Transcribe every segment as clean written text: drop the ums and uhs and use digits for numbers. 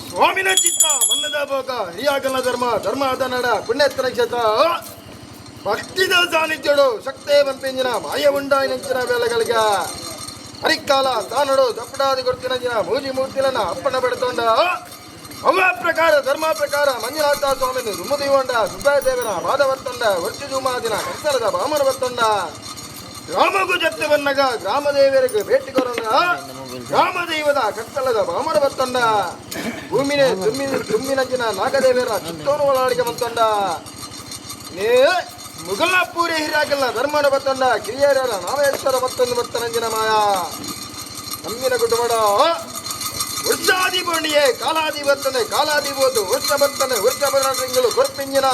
ಸ್ವಾಮಿನ ಚಿತ್ತ ಮನ್ನದ ಭೋಗ ಹಿರಿಯಾಗಲ ಧರ್ಮ ಧರ್ಮದ ನಡ ಪುಣ್ಯತ್ರ ಕ್ಷೇತ್ರ ಭಕ್ತಿದ ಸಾನ್ನಿಧ್ಯಡು ಶಕ್ತಿ ಬಂಪಿಂಜಿನ ಮಾಯ ಉಂಡಾಯಿ ನೆಂಚಿನ ವೇಳೆಗಳಿಗೆ ಹರಿಕಾಲ ತಾನಡು ದಪ್ಪಡಾದಿ ಗುರುತಿನಂಜಿನ ಮೂಜಿ ಮೂರ್ತಿಲನ್ನ ಅಪ್ಪಣ ಬೆಳೆತೊಂಡ ಅವ ಪ್ರಕಾರ ಧರ್ಮ ಪ್ರಕಾರ ಮಂಜುನಾಥ ಸ್ವಾಮಿನ ರುಮುದಿ ಹೊಂಡ ಸುಬ್ಬದೇವನ ವಾದವತ್ತೊಂಡ ವರ್ಷಜುಮಾದಿನ ಕರ್ಸಲದ ಬಾಮನ ಬತ್ತೊಂಡ ಗ್ರಾಮಗೂ ಜತ್ತು ಬನ್ನಗ ಗ್ರಾಮದೇವರಿಗೆ ಭೇಟಿ ಕೊರೋಣ ಗ್ರಾಮದೈವದ ಕತ್ತಲದ ಬಾಮರ ಬತ್ತೊಂಡ ಭೂಮಿನೇ ತುಂಬಿನಂಚಿನ ನಾಗದೇವರ ಚಿತ್ತೋನು ಒಳಾಡಿಗೆ ಬಂತೊಂಡ ನೇ ಮುಗಲ ಪೂರಿ ಹಿರಾಗಲ್ಲ ಧರ್ಮನ ಬತ್ತೊಂಡ ಕಿರಿಯರ ನಾವೇಶ್ವರ ಮತ್ತೊಂದು ಬತ್ತನಂಜಿನ ಮಾಯ ನಮ್ಮಿನ ಕುಟುಂಬಡ ವರ್ಷಾದಿ ಬೋಣಿಯೇ ಕಾಲಾದಿ ಬರ್ತನೆ ಕಾಲಾದಿ ಬೋದು ವರ್ಷ ಬರ್ತನೆ ವರ್ಷ ಬರಗಳು ಕೊರ್ಪಿಂಜಿನ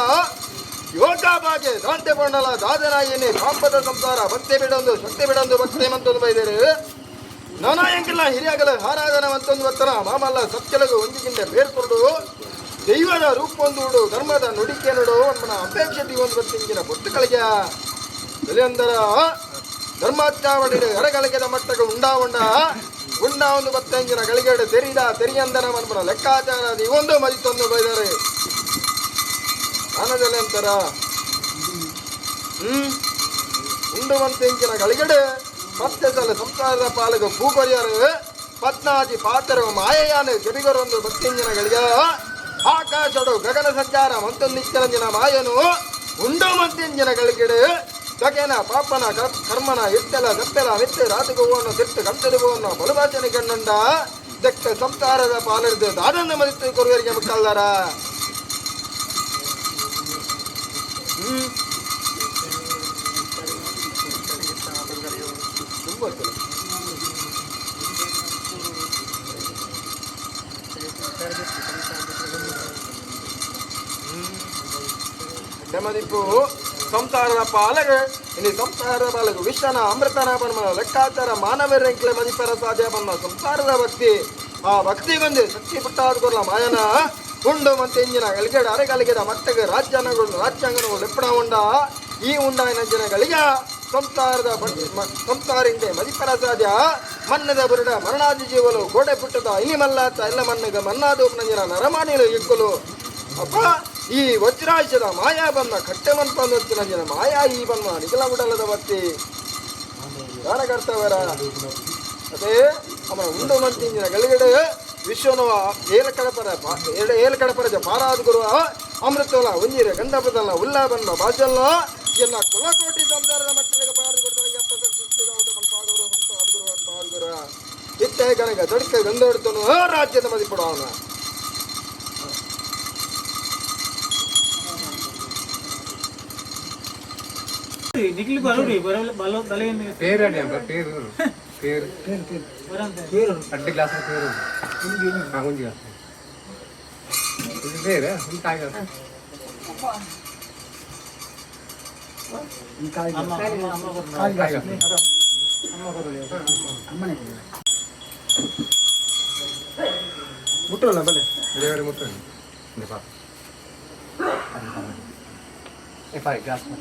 ಯೋಗ ಬಾಗೆ ದಾಂಟೆ ಕೊಂಡಲ ದಾದನಾಯಿನಿ ಪಾಪದ ಸಂಸಾರ ಭಕ್ತಿ ಬಿಡೊಂದು ಶಕ್ತಿ ಬಿಡೊಂದು ಭಕ್ತಿ ಮಂತೊಂದು ಬೈದೇರು ನಾನಾಯಂಕಿಲ್ಲ ಹಿರಿಯಾಗಲ ಹಾರಾಧನ ಮಂತೊಂದು ಬತ್ತನ ಮಾಮಲ್ಲ ಸತ್ಯಲಗು ಒಂದಿಗಿಂತ ಬೇರ್ಕೊಡು ದೈವದ ರೂಪೊಂದು ಉಡು ಧರ್ಮದ ನುಡಿಕೆ ನೋಡು ಅಮ್ಮನ ಅಪೇಕ್ಷತೆ ಒಂದು ಬತ್ತಿಂಗಿನ ಪುಸ್ತಕಗಳಿಗೆ ಬೆಲೆಯಂದರ ಧರ್ಮಾಚಾವಡಿಡು ಎರಗಳಿಗೆದ ಮಟ್ಟಕ್ಕೆ ಉಂಡಾ ಒಂದು ಬತ್ತಂಜಿನ ಗಳಿಗೆಡು ತೆರಿಯಂದನ ಮನ್ಮನ ಲೆಕ್ಕಾಚಾರ ಇವೊಂದು ಮದಿತೊಂದು ಬೈದರೆ ಆನದಲೆ ಅಂತಾರ ಉಂಡು ಮಂತೆಂಚಿನ ಗಳಿಗೆಡು ಮತ್ತೆ ಸಲ ಸಂಸಾರದ ಪಾಲಗ ಪೂಕೊರಿಯರು ಪತ್ನಾಜಿ ಪಾತ್ರ ಮಾಯೆಯಾನು ಜಬಿಗರೊಂದು ಭಕ್ತಿಂಜಿನ ಗಳಿಗೆ ಆಕಾಶಡು ಗಗನ ಸಂಚಾರ ಮಂತೊಂದಿಚ್ಚರಂಜಿನ ಮಾಯನು ಉಂಡು ಮಂತೆಂಜಿನ ಗಳಿಗೆಡು ಸಗೇನ ಪಾಪನ ಕರ್ಮನ ಇಟ್ಟೆಲ ದಪ್ಪೆಲ ಮಿತ್ತೆ ರಾತಗುವನ್ನು ತಿಟ್ಟು ಕಂತದುವನ್ನು ಬಲುಭಾಷಣೆ ಕಣ್ಣುಂಡ ದಕ್ಕ ಸಂಸಾರದ ಪಾಲರಿದು ದಾದನ್ನ ಮದಿತ್ತು ಕೊರುವರಿಗೆ ಮುಟ್ಟಲ್ಲಾರ ಮದಿಪ್ಪು ಸಂಸಾರದ ಪಾಲಗ ಇನ್ನು ಸಂಸಾರದ ಪಾಲಗು ವಿಶ್ವನ ಅಮೃತನ ಬನ್ಮ ಲೆಕ್ಕಾಚಾರ ಮಾನವರಂಕ್ಲೆ ಮದಿಪರ ಸಾಧ್ಯ ಬನ್ನ ಸಂಸಾರದ ಭಕ್ತಿ ಆ ಭಕ್ತಿಗೊಂದು ಶಕ್ತಿ ಪುಟ್ಟಾದ್ಕೊರ್ಲ ಮಾಯನ ಉಂಡು ಮತ್ತೆ ಇಂಜಿನ ಗಳಿಗೆಡ ಅರೆಗಳಿಗೆದ ಮಟ್ಟಗೆ ರಾಜ್ಯಾಂಗಗಳು ಲೆಪ್ಪಣ ಉಂಡ ಈ ಉಂಡಾಯಿನಂಜಿನಗಳಿಗೆ ಸಂಸಾರಿಂದ ಮದಿಪರ ಸಾಧ್ಯ ಮನ್ನದ ಬುರುಡ ಮರಣಾದಿ ಜೀವಲು ಗೋಡೆ ಪುಟ್ಟದ ಇನಿ ಮಲ್ಲಾತ ಎಲ್ಲ ಮನ್ನಗ ಮನ್ನಾದೋಪನಂಜಿನ ನರಮಾನಿಲು ಇಕ್ಕಲು ಅಪ್ಪ ಈ ವಜ್ರಾಯುಷದ ಮಾಯಾ ಬನ್ನ ಕಟ್ಟೆ ಮನ್ಪಂದು వచ్చిన ಮಾಯಾ ಈ ಬನ್ನ ನಿಗಲ ಬಿಡಲದ ಬತ್ತಿ ಗಾನಕರ್ತವರ ಅದೇ ಅವನ ಉಂಡು ಮಂತಿಂಜಿನ ಗಳಿಗೆಡೆ ವಿಶ್ವನವ ಏಲಕಡಪರಜ ಪಾರಾದ್ಗುರುವ ಅಮೃತೋಲ ಒಂಜಿರ ಗಂಧಪದಲ್ಲ ಉಲ್ಲಾ ಬನ್ನ ಬಾಚಲ್ಲ ಎಲ್ಲ ಕುಲಕೋಟಿ ಸಂಸಾರದ ಮಟ್ಟಕ್ಕೆ ಪಾಲ್ಗೊಳ್ಳುವ ಇತ್ತೆ ಕನಕ ದೊಡ್ಕ ಗಂಧೊಡ್ತನು ರಾಜ್ಯದ ಮದಿಪಡ ಅವನ निकली बालूरी बरल बालो तले पेर है पर पेर अड्डी क्लास में पेर हां कौन दिया पेर है हम काय करते निकाल अम्मा अम्मा मुट्टोला भले रेवरे मुट्टो ने पाप ए पाई ग्लास में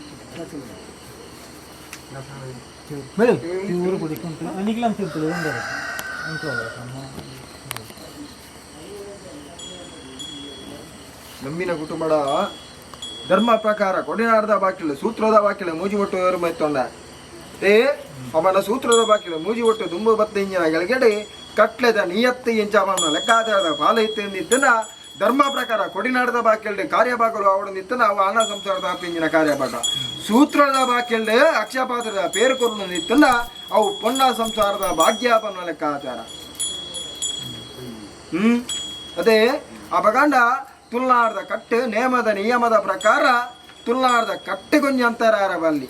ಮೇಡಮ್ ಊರು ಕುಡಿಕೊಂಡು ಅನಿಗ್ಲ ಅಂತ ಇರ್ತದೆ ಒಂದರೆ ನಮ್ಮಿನ ಕುಟುಂಬದ ಧರ್ಮ ಪ್ರಕಾರ ಕೊಡಿನಾಡದ ಬಾಕಿಲು ಸೂತ್ರದ ಬಾಕಿಲು ಮೂಜಿ ಒಟ್ಟು ಏರು ಮೈತೊಂಡ ಏ ಅವನ ಸೂತ್ರದ ಬಾಕಿಲು ಮೂಜಿ ಒಟ್ಟು ದುಂಬು ಬತ್ತ ಇಂಜಿನ ಗಳಿಗೆಡೆ ಕಟ್ಲೆದ ನಿಯತ್ತು ಇಂಚ ಅವನ ಲೆಕ್ಕಾಚಾರದ ಪಾಲ ಇತ್ತಿದ್ದನ್ನ ಧರ್ಮ ಪ್ರಕಾರ ಕೊಡಿನಾಡದ ಬಾಕಿಲ್ಡೆ ಕಾರ್ಯಭಾಗಲು ಅವಡ ನಿತ್ತನ ಅವ ಅನ್ನ ಸಂಸಾರದ ಇಂಜಿನ ಕಾರ್ಯಭಾಗ ಸೂತ್ರದ ಬಾಕಿಲ್ಡೆ ಅಕ್ಷಪಾತ್ರದ ಪೇರು ಕೊರಲು ನಿತ್ತನ ಅವು ಪೊನ್ನ ಸಂಸಾರದ ಭಾಗ್ಯಾಪನ ಲೆಕ್ಕಾಚಾರ ಅದೇ ಆ ಬಗಂಡ ತುಲ್ನಾಡದ ಕಟ್ಟು ನೇಮದ ನಿಯಮದ ಪ್ರಕಾರ ತುಲ್ನಾಡದ ಕಟ್ಟೆಗೊಂಜಿ ಅಂತಾರ ಬಲ್ಲಿ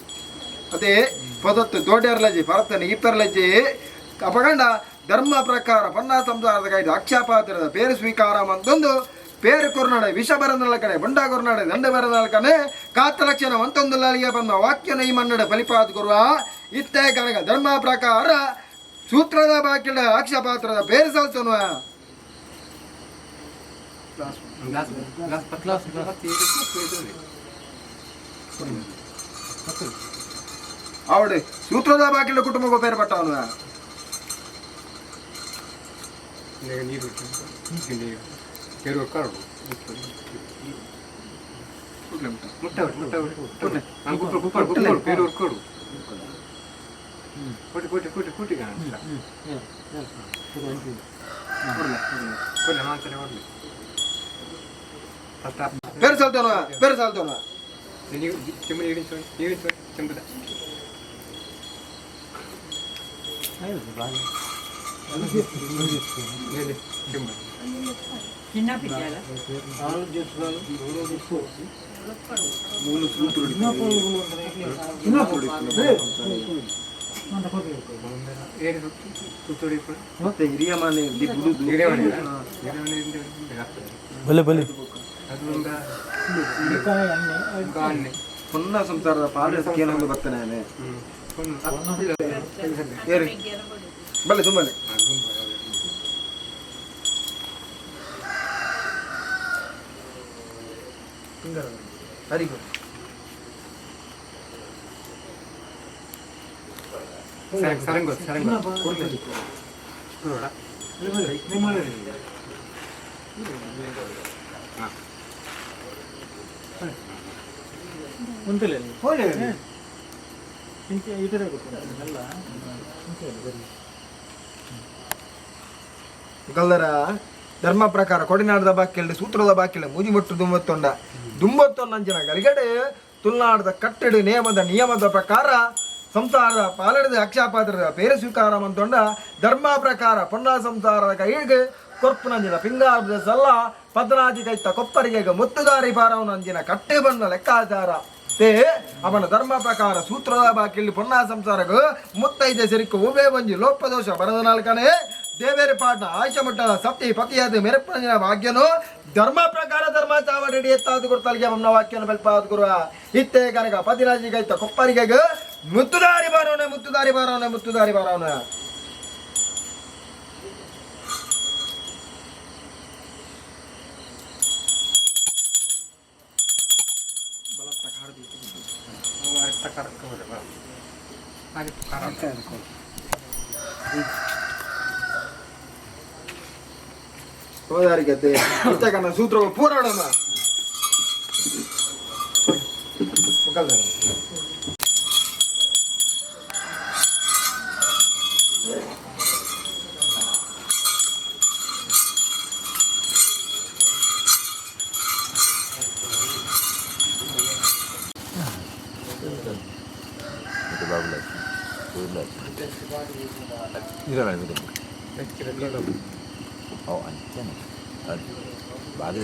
ಅದೇ ಪದತ್ತು ದೊಡ್ಡರ್ಲಜಿ ಪರತನ ಇಪ್ಪರ್ಲಜಿ ಅಪಗಂಡ ಧರ್ಮ ಪ್ರಕಾರ ಪನ್ನ ಸಂಸಾರದ ಕೈದು ಅಕ್ಷಪಾತ್ರದ ಪೇರು ಸ್ವೀಕಾರ ಅಂತಂದು ಪೇರು ಕೊರ್ನಾಡ ವಿಷ ಬರನಲ್ಲ ಕಡೆ ಬಂಡ ಕೊರ್ನಾಡ ದಂಡ ಬರನಲ್ಲ ಕಡೆ ಕಾತ ಲಕ್ಷಣ ಒಂದೊಂದು ಲಾಲಿಗೆ ಬಂದ ವಾಕ್ಯನ ಈ ಮನ್ನಡ ಫಲಿಪಾತ್ ಕೊರುವ ಇತ್ತೇ ಕನಕ ಧರ್ಮ ಪ್ರಕಾರ ಸೂತ್ರದ ಬಾಕಿಲ ಅಕ್ಷಪಾತ್ರದ ಪೇರು ಸಲ್ತನು ಅವಡೆ ಸೂತ್ರದ ಬಾಕಿಲ ಕುಟುಂಬಕ್ಕೆ ಪೇರು ಪಟ್ಟವನು ನೀರು ಪೇರು ಕಾಡು ಮುಟ್ಟ ಪೇರು ಕಾಡು ಕೋಟಿ ಕಾಣಿಲ್ಲ ಕೊಡ್ಲೆ ಮಾತಾಡಿ ಕೊಡ್ಲಿ ಬೇರೆ ಸಾಲ್ತವನ ನೀವು ಚೆಂಬು ನೀರಿನ ಚೆಂಬುದ ಚೆಂಬು చిన్న పిచ్చాల ಏನು ಕೂತೋಡಿ ಮತ್ತೆ ಹಿರಿಯ ಮನೆ ಬಿಡುದು ಬಲೆ ಬಲೆ ಅದು ಒಂದು ಪುನ್ನ ಸಂಸಾರದ ಪಾಡ ಏನೊಂದು ಬರ್ತಾನೆ ಏರಿ ಬಲ್ಲೆ ತುಂಬನೆ ಹರಿಗು ಸರಂಗ ಉಂಟಿಲ್ಲ ಹೋಳೆ ಇತರ ಎಲ್ಲ ಗಲ್ಲರ ಧರ್ಮ ಪ್ರಕಾರ ಕೊಡಿನಾಡದ ಬಾಕಿಲ್ಡೆ ಸೂತ್ರದ ಬಾಕಿಲ್ಡೆ ಮುಜಿಮುಟ್ಟು ದುಂಬತ್ತೊಂದಂಚಿನ ಗಲಿಗಡೆ ತುಳುನಾಡದ ಕಟ್ಟಡ ನಿಯಮದ ಪ್ರಕಾರ ಸಂಸಾರದ ಪಾಲಡದ ಅಕ್ಷಾಪಾತ್ರದ ಪೇರೆ ಸ್ವೀಕಾರ ಮಂತೊಂಡ ಧರ್ಮ ಪ್ರಕಾರ ಪೊನ್ನ ಸಂಸಾರದ ಕೈಗೆ ಕೊರ್ಪುನಂಜಿನ ಪಿಂಗಾರದ ಸಲ್ಲ ಪದ್ನಾಜಿ ಕೈತ ಕೊಪ್ಪರಿಗೆ ಮುತ್ತುದಾರಿ ಪಾರವನಂಜಿನ ಕಟ್ಟೆ ಬಣ್ಣ ಲೆಕ್ಕಾಚಾರ ತೇ ಅವನ ಧರ್ಮ ಪ್ರಕಾರ ಸೂತ್ರದ ಬಾಕಿಲ್ಲಿ ಪೊನ್ನ ಸಂಸಾರಗೂ ಮುತ್ತೈದೆ ಸೆರಿಕು ಉಭೆ ಒಂಜಿ ಲೋಪದೋಷ ಬರದ ನಾಲ್ಕನೇ ದೇವೇರಿ ಪಾಟ್ನ ಆಯುಷ ಮುಟ್ಟದ ಸಪ್ತಿ ಪತಿಯಾದ ಮೆರಪಂಜಿನ ಭಾಗ್ಯನು ಧರ್ಮ ಪ್ರಕಾರ ಧರ್ಮ ಚಾವಡಿ ಎತ್ತಾದ ಗುರುತಲ್ಗೆ ಅವನ ವಾಕ್ಯನ ಬೆಲ್ಪಾದ ಗುರುವ ಇತ್ತೇ ಕನಕ ಪತಿರಾಜಿ ಕೈತ ಕೊಪ್ಪರಿಗೆ ಮುತ್ತುದಾರಿ ಬಾರವನೆ ಹೋದಾರಿಗತ್ತೆ ಇತ್ತಕನ್ನ ಸೂತ್ರ ಪೂರಾಡೋಣ അത്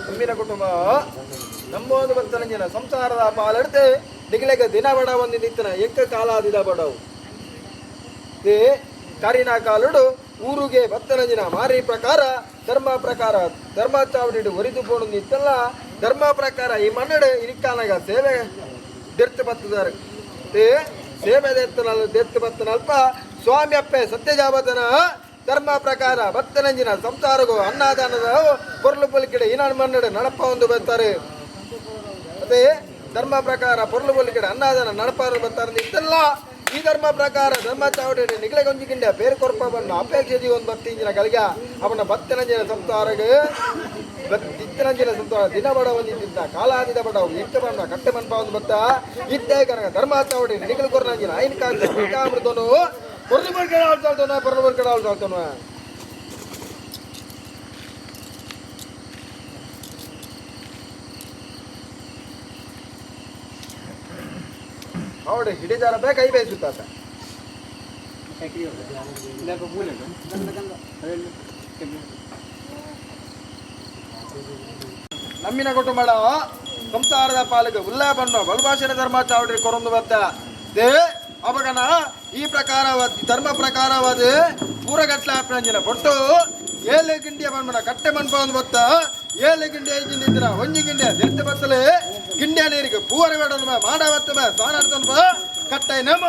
ಅಮ್ಮಿನ ಕುಟುಂಬ ನಮ್ಮೊಂದು ಭಕ್ತರಂಜನ ಸಂಸಾರದ ಪಾಲೆಡ್ತೆ ದಿಗ್ಲೆಗೆ ದಿನ ಬಡ ಒಂದು ನಿತ್ತನ ಎಕ್ಕ ಕಾಲಾದಿದ ಬಡವು ದೇ ಕಾರಿನ ಕಾಲುಡು ಊರಿಗೆ ಭಕ್ತರಂಜನ ಮಾರಿ ಪ್ರಕಾರ ಧರ್ಮ ಚಾವಡಿ ಒರಿದು ಪೋಣ ನಿತ್ತಲ್ಲ ಧರ್ಮ ಪ್ರಕಾರ ಈ ಮನ್ನಡೆ ಇರಿಕಾನಾಗ ಸೇವೆ ದೆರ್ತು ಬತ್ತದಾರೆ ದೇ ಸೇವೆ ದೆತ್ತು ಬತ್ತನಲ್ಪ ಸ್ವಾಮಿ ಅಪ್ಪೆ ಸತ್ಯಜಾಬತನ ಧರ್ಮ ಪ್ರಕಾರ ಭಕ್ತನಂಜಿನ ಸಂಸಾರಗೂ ಅನ್ನದಾನದ ಪೊರ್ಲು ಪೊಲಿಕೆಡೆ ಇನಾನ್ ಮನ್ನಡೆ ನಡಪ ಒಂದು ಬರ್ತಾರೆ ಮತ್ತೆ ಧರ್ಮ ಪ್ರಕಾರ ಪೊರ್ಲು ಪೊಲಿಕೆಡೆ ಅನ್ನದಾನ ನಡಪಾರು ಬರ್ತಾರೆ ಇಷ್ಟೆಲ್ಲ ಈ ಧರ್ಮ ಪ್ರಕಾರ ಧರ್ಮ ಚಾವಡಿ ನಿಗಳೆ ಗೊಂಜಿಗಿಂಡ ಬೇರೆ ಕೊರಪವನ್ನು ಅಪೇಕ್ಷೆ ಒಂದು ಬತ್ತಿಂಜಿನ ಗಳಿಗೆ ಅವನ ಬತ್ತನಂಜಿನ ಸಂಸಾರಗೆ ಇತ್ತನಂಜಿನ ಸಂಸಾರ ದಿನ ಬಡ ಒಂದಿದ್ದ ಕಾಲಾದಿದ ಬಡ ಇಷ್ಟ ಬಣ್ಣ ಕಟ್ಟೆ ಮನ್ಪ ಒಂದು ಬತ್ತ ಇದ್ದೇ ಕನಕ ಧರ್ಮ ಚಾವಡಿ ನಿಗಲು ಕೊರನಂಜಿನ ಐನ್ ಕಾಮೃತನು ಕೊರಲು ಬರ್ಕಡೆ ಆಳ್ತಾಳ್ತಾನ ಪರಲು ಬರ್ಕಡೆ ಆಳ್ತಾಳ್ತಾನ ಅವಡೆ ಹಿಡಿದಾರ ಬೇಕ ಕೈ ಬೇಯಿಸುತ್ತಾತ ನಮ್ಮಿನ ಕುಟುಂಬ ಸಂಸಾರದ ಪಾಲಿಗೆ ಉಲ್ಲಾಪನ್ನು ಬಲಭಾಷಣ ಧರ್ಮ ಚಾವಡಿ ಕೊರೊಂದು ಬತ್ತ ದೇ ಅವಗನ ಈ ಪ್ರಕಾರವಾದ ಧರ್ಮ ಪ್ರಕಾರವಾದ ಪೂರಗಟ್ಲಾಪಂಜಿನ ಕೊಟ್ಟು 7 ಗಿಂಡಿಯ ಬಣ್ಣ ಕಟ್ಟೆ ಮನ್ಪ ಒಂದು ಬತ್ತ 7 ಗಿಂಡಿ ಐಜಿಂದ ಒಂಜಿ ಗಿಂಡಿಯ ನಿರ್ತ ಬತ್ತಲೆ ಗಿಂಡಿಯ ನೀರಿಗೆ ಪೂವರ ಬೇಡ ಮಾಡವತ್ತ ಸಾನಾಡ್ತನ್ಪ ಕಟ್ಟೆ ನಮ್ಮ